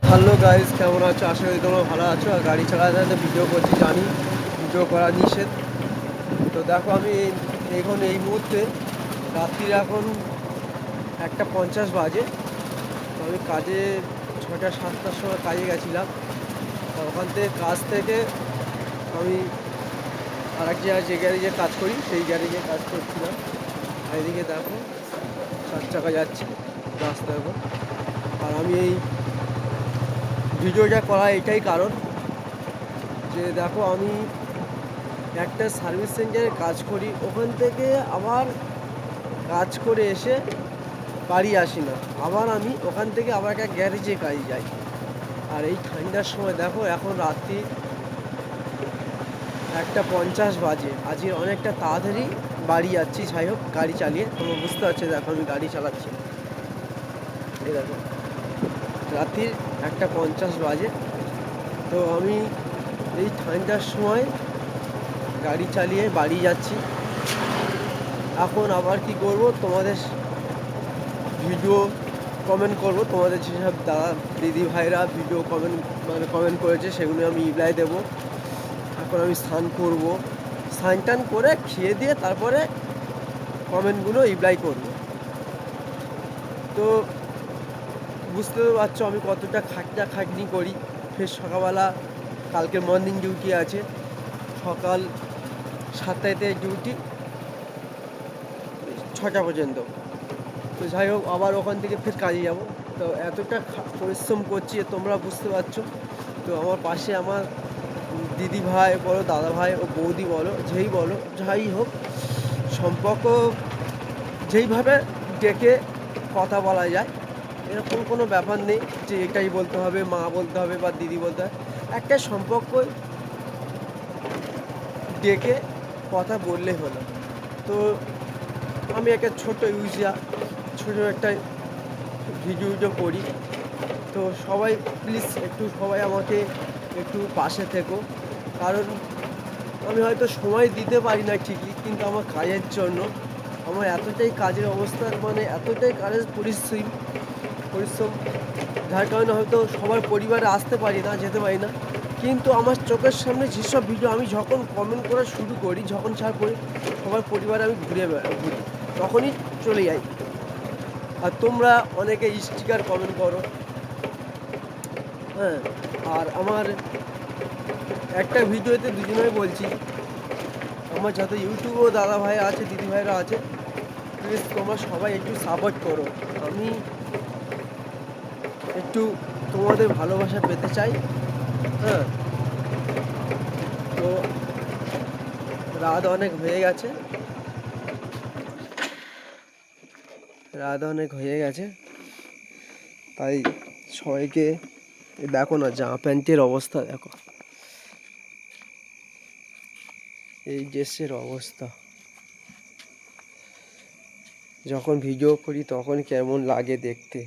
Hello guys, কেমন আছো? আশা করি তোমরা ভালো আছো। আর গাড়ি চালাতে ভিডিও করছি, জানি ভিডিও করা নিষেধ। তো দেখো, আমি এখন এই মুহূর্তে রাত্রির এখন 1:50 বাজে। তো আমি কাজে 6টা 7টার সময় কাজে গেছিলাম। তো ওখান থেকে কাজ থেকে আমি আর এক জায়গায় যে গ্যারেজে কাজ করি সেই গ্যারেজে কাজ করছিলাম। আর এদিকে দেখো 4 চাকা যাচ্ছে রাস্তার উপর। আর আমি এই ভিডিওটা করা এটাই কারণ যে দেখো, আমি একটা সার্ভিস সেন্টারে কাজ করি, ওখান থেকে আবার কাজ করে এসে বাড়ি আসি না, আবার আমি ওখান থেকে আবার একটা গ্যারেজে কাজে যাই। আর এই ঠান্ডার সময় দেখো, এখন রাত্রি 1:50 বাজে। আজকে অনেকটা তাড়াতাড়ি বাড়ি যাচ্ছি, যাই হোক গাড়ি চালিয়ে। তোমরা বুঝতে পারছো, দেখো আমি গাড়ি চালাচ্ছি। এই দেখো, রাত্রির 1:50 বাজে। তো আমি এই ঠান্ডার সময় গাড়ি চালিয়ে বাড়ি যাচ্ছি। এখন আবার কি করব, তোমাদের ভিডিও কমেন্ট করব। তোমাদের যেসব দাদা দিদি ভাইরা ভিডিও কমেন্ট করেছে, সেগুলো আমি রিপ্লাই দেবো। এখন আমি স্নান করব, স্নান টান করে খেয়ে দিয়ে তারপরে কমেন্টগুলো রিপ্লাই করব। তো বুঝতে পারছো আমি কতটা খাটনি করি। ফের সকালবেলা কালকে মর্নিং ডিউটি আছে, সকাল 7টাতে ডিউটি, 6টা পর্যন্ত। তো যাই হোক, আবার ওখান থেকে ফের কাজে যাব। তো এতটা পরিশ্রম করছি, তোমরা বুঝতে পারছো। তো আমার পাশে আমার দিদি ভাই বলো, দাদা ভাই ও বৌদি বলো, যেই বলো, যাই হোক সম্পর্ক যেইভাবে ডেকে কথা বলা যায়, এরকম কোনো ব্যাপার নেই যে এটাই বলতে হবে, মা বলতে হবে বা দিদি বলতে হবে। একটা সম্পর্ক ডেকে কথা বললে হলো। তো আমি একটা ছোটো একটা ভিডিও করি। তো সবাই প্লিজ একটু সবাই আমাকে একটু পাশে থেকো। কারণ আমি হয়তো সময় দিতে পারি না ঠিকই, কিন্তু আমার কাজের জন্য আমার এতটাই কাজের অবস্থা, মানে এতটাই কাজের পরিশ্রম, যার কারণে হয়তো সবার পরিবারে আসতে পারি না, যেতে পারি না। কিন্তু আমার চোখের সামনে যেসব ভিডিও আমি যখন কমেন্ট করা শুরু করি, যখন ছাড় করি, সবার পরিবারে আমি ঘুরি, তখনই চলে যাই। আর তোমরা অনেকে স্টিকার কমেন্ট করো, হ্যাঁ। আর আমার একটা ভিডিওতে দুজনেই বলছি, আমার যত ইউটিউবও দাদা ভাই আছে, দিদি ভাইরা আছে, প্লিজ তোমরা সবাই একটু সাপোর্ট করো। আমি একটু তোমাদের ভালোবাসা পেতে চাই, হ্যাঁ। তো রাত অনেক হয়ে গেছে, তাই সবাইকে দেখো না, জামা প্যান্টের অবস্থা দেখো, এই ড্রেসের অবস্থা। যখন ভিডিও করি তখন কেমন লাগে দেখতে,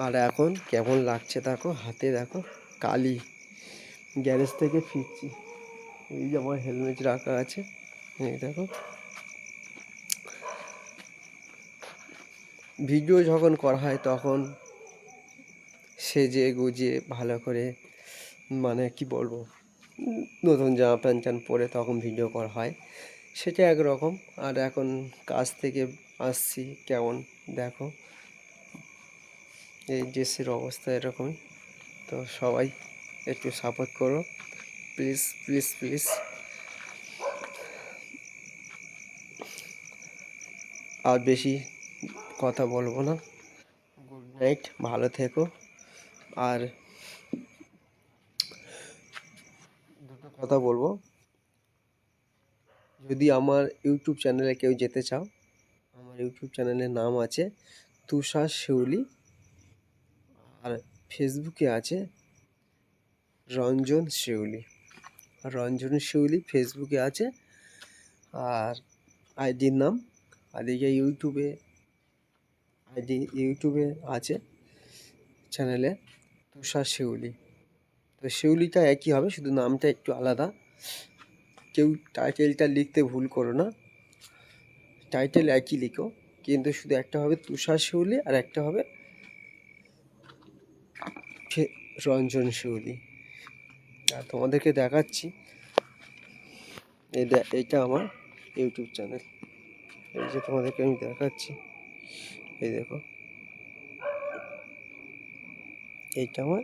আর এখন কেমন লাগছে দেখো, হাতে দেখো কালি। গ্যারেজ থেকে ফিরছি, এই যে আমার হেলমেট রাখা আছে, এই দেখো। ভিডিও যখন করা হয় তখন সেজে গুজে ভালো করে, মানে কি বলবো, নতুন জামা প্যান্ট ট্যান্ট পরে তখন ভিডিও করা হয়, সেটা একরকম। আর এখন কাজ থেকে আসছি, কেমন দেখো, এই ড্রেসের অবস্থা এরকমই। তো সবাই একটু সাপোর্ট করো, প্লিজ প্লিজ প্লিজ। আর বেশি কথা বলবো না, গুড নাইট, ভালো থেকো। আর দুটো কথা বলবো, যদি আমার ইউটিউব চ্যানেলে কেউ যেতে চাও, আমার ইউটিউব চ্যানেলের নাম আছে তুষার শিউলি। আর ফেসবুকে আছে রঞ্জন শিউলি, ফেসবুকে আছে। আর আইডির নাম, আর এই যে ইউটিউবে আছে চ্যানেলে তুষার শিউলি। তো শিউলিটা একই হবে, শুধু নামটা একটু আলাদা। কেউ টাইটেলটা লিখতে ভুল করো না, টাইটেল একই লিখো, কিন্তু শুধু একটা হবে তুষার শিউলি আর একটা হবে হচ্ছে রঞ্জন সৌদি। আর তোমাদেরকে দেখাচ্ছি, এইটা আমার ইউটিউব চ্যানেল। এই যে তোমাদেরকে আমি দেখাচ্ছি, এই দেখো, এইটা আমার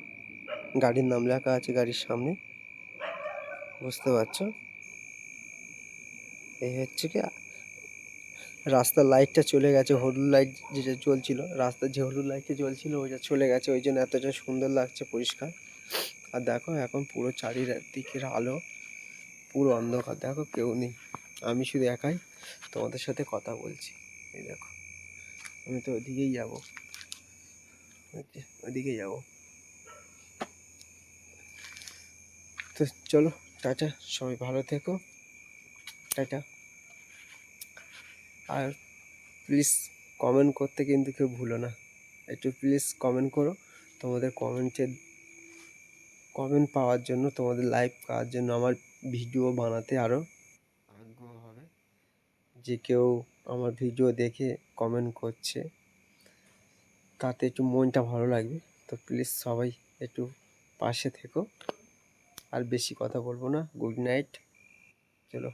গাড়ির নাম লেখা আছে গাড়ির সামনে, বুঝতে পারছো? এই হচ্ছে কি, রাস্তার লাইটটা চলে গেছে, হলুদ লাইট যেটা জ্বলছিল, রাস্তার যে হলুদ লাইটটা জ্বলছিল ওইটা চলে গেছে, ওই জন্য এতটা সুন্দর লাগছে পরিষ্কার। আর দেখো এখন পুরো চারিদিকের আলো, পুরো অন্ধকার, দেখো কেউ নেই, আমি শুধু একাই তোমাদের সাথে কথা বলছি। এই দেখো, আমি তো ওইদিকেই যাবো, ওইদিকেই যাবো। তো চলো, টাটা, সবাই ভালো থেকো, টাটা। আর প্লিজ কমেন্ট করতে কিন্তু কেউ ভুলো না, একটু প্লিজ কমেন্ট করো। তোমাদের কমেন্ট পাওয়ার জন্য, তোমাদের লাইক পাওয়ার জন্য আমার ভিডিও বানাতে আরও আগ্রহ হবে। যে কেউ আমার ভিডিও দেখে কমেন্ট করছে, তাতে একটু মনটা ভালো লাগবে। তো প্লিজ সবাই একটু পাশে থেকো। আর বেশি কথা বলবো না, গুড নাইট, চলো।